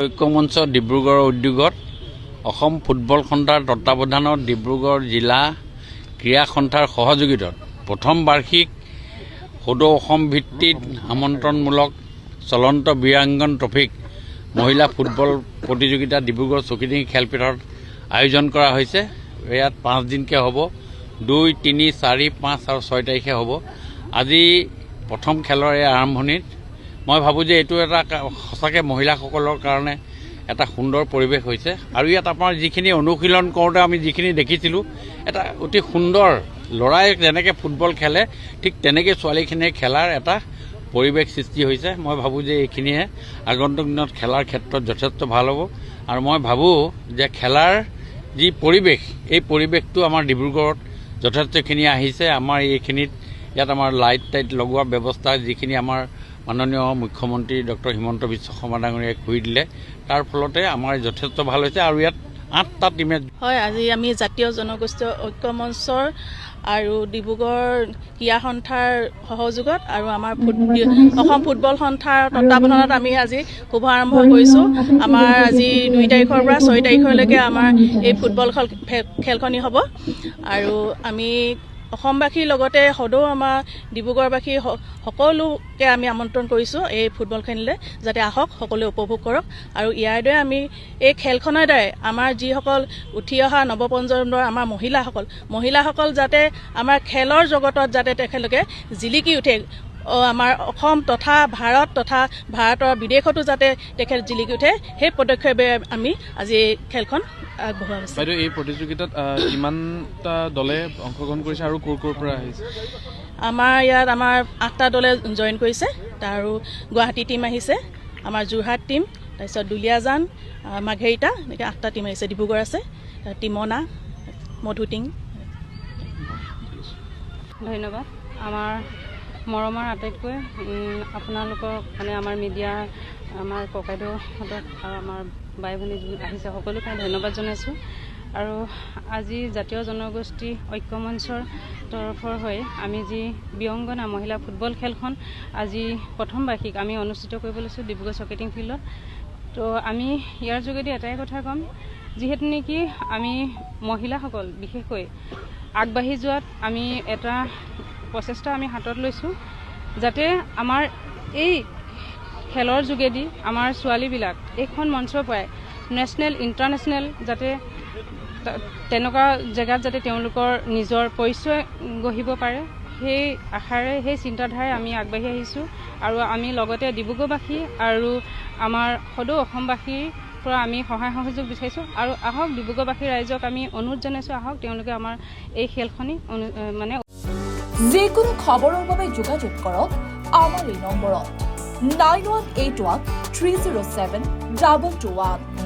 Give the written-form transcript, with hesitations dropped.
ঐক্যমঞ্চ ডিব্ৰুগড় উদ্যোগত অসম ফুটবল সন্থাৰ তত্বাৱধানত ডিব্ৰুগড় জিলা ক্ৰীড়া সন্থাৰ সহযোগিতাত প্ৰথম বাৰ্ষিক সদৌ অসম ভিত্তিত আমন্ত্ৰণমূলক চলন্ত বীৰাংগন ট্ৰফিক মহিলা ফুটবল প্ৰতিযোগিতা ডিব্ৰুগড় চকিডিঙি খেলপথাৰত আয়োজন কৰা হৈছে। ইয়াত 5 দিনকে হ'ব, 2, 3, 4, 5 আৰু 6 তাৰিখে হ'ব। আজি প্ৰথম খেলৰ এই আৰম্ভণিত মই ভাবোঁ যে এইটো এটা সঁচাকৈ মহিলাসকলৰ কাৰণে এটা সুন্দৰ পৰিৱেশ হৈছে আৰু ইয়াত আপোনাৰ যিখিনি অনুশীলন কৰোঁতে আমি যিখিনি দেখিছিলোঁ এটা অতি সুন্দৰ ল'ৰাই যেনেকৈ ফুটবল খেলে ঠিক তেনেকৈ ছোৱালীখিনিয়ে খেলাৰ এটা পৰিৱেশ সৃষ্টি হৈছে। মই ভাবোঁ যে এইখিনিয়ে আগন্তুক দিনত খেলাৰ ক্ষেত্ৰত যথেষ্ট ভাল হ'ব আৰু মই ভাবোঁ যে খেলাৰ যি পৰিৱেশ এই পৰিৱেশটো আমাৰ ডিব্ৰুগড়ত যথেষ্টখিনি আহিছে। আমাৰ এইখিনিত ইয়াত আমাৰ লাইট টাইট লগোৱা ব্যৱস্থা যিখিনি আমাৰ মাননীয় মুখ্যমন্ত্ৰী ডক্টৰ হিমন্ত বিশ্ব শৰ্মা ডাঙৰীয়াই কৰি দিলে তাৰ ফলতে আমাৰ যথেষ্ট ভাল হৈছে আৰু ইয়াত 8টা টিমে হয়। আজি আমি জাতীয় জনগোষ্ঠীয় ঐক্য মঞ্চৰ আৰু ডিব্ৰুগড় ক্ৰীড়া সন্থাৰ সহযোগত আৰু আমাৰ অসম ফুটবল সন্থাৰ তত্বাৱধানত আমি আজি শুভাৰম্ভ কৰিছোঁ। আমাৰ আজি 2 তাৰিখৰ পৰা 6 তাৰিখলৈকে আমাৰ এই ফুটবল খেলখনি হ'ব আৰু আমি অসমবাসীৰ লগতে সদৌ আমাৰ ডিব্ৰুগড়বাসী সকলোকে আমি আমন্ত্ৰণ কৰিছোঁ এই ফুটবলখিনিলৈ, যাতে আহক সকলোৱে উপভোগ কৰক আৰু ইয়াৰ দৰে আমি এই খেলখনৰ দ্বাৰাই আমাৰ যিসকল উঠি অহা নৱপ্ৰজন্মৰ আমাৰ মহিলাসকল যাতে আমাৰ খেলৰ জগতত যাতে তেখেতলোকে জিলিকি উঠে, আমাৰ অসম তথা ভাৰতৰ বিদেশতো যাতে তেখেত জিলিকি উঠে, সেই পদক্ষেপে আমি আজি এই খেলখন আগবঢ়োৱা হৈছে। বাইদেউ, এই প্ৰতিযোগিতাত কিমানটা দলে অংশগ্ৰহণ কৰিছে আৰু ক'ৰ পৰা আহিছে? আমাৰ ইয়াত 8টা দলে জইন কৰিছে, আৰু গুৱাহাটী টীম আহিছে, আমাৰ যোৰহাট টীম, তাৰপিছত দুলীয়াজান, মাঘেৰিটা, এনেকৈ 8টা টীম আহিছে। ডিব্ৰুগড় আছে, টিমনা, মধুটিং। ধন্যবাদ। আমাৰ মৰমৰ আটাইতকৈ আপোনালোকক আমাৰ মিডিয়া, আমাৰ ককাইদেউহঁতক আৰু আমাৰ বাই ভনী আহিছে সকলোকে ধন্যবাদ জনাইছোঁ। আৰু আজি জাতীয় জনগোষ্ঠী ঐক্য মঞ্চৰ তৰফৰ হৈ আমি যি বীৰাংগনা মহিলা ফুটবল খেলখন আজি প্ৰথম বাৰ্ষিক আমি অনুষ্ঠিত কৰিব লৈছোঁ ডিব্ৰুগড় চকিডিং ফিল্ডত। তো আমি ইয়াৰ যোগেদি এটাই কথা ক'ম, যিহেতু নেকি আমি মহিলাসকল বিশেষকৈ আগবাঢ়ি যোৱাত আমি এটা প্ৰচেষ্টা আমি হাতত লৈছোঁ, যাতে আমাৰ এই খেলৰ যোগেদি আমাৰ ছোৱালীবিলাক এইখন মঞ্চৰ পৰাই নেশ্যনেল ইণ্টাৰনেশ্যনেল যাতে তেনেকুৱা জেগাত যাতে তেওঁলোকৰ নিজৰ পৰিচয় গঢ়িব পাৰে, সেই আশাৰে সেই চিন্তাধাৰাই আমি আগবাঢ়ি আহিছোঁ। আৰু আমি লগতে ডিব্ৰুগড়বাসী আৰু আমাৰ সদৌ অসমবাসীৰ পৰা আমি সহায় সহযোগ বিচাৰিছোঁ। আৰু আহক ডিব্ৰুগড়বাসী ৰাইজক আমি অনুৰোধ জনাইছোঁ, আহক তেওঁলোকে আমাৰ এই খেলখনি যিকোনো খবৰৰ বাবে যোগাযোগ কৰক আমাৰ এই নম্বৰত 9181 307 221।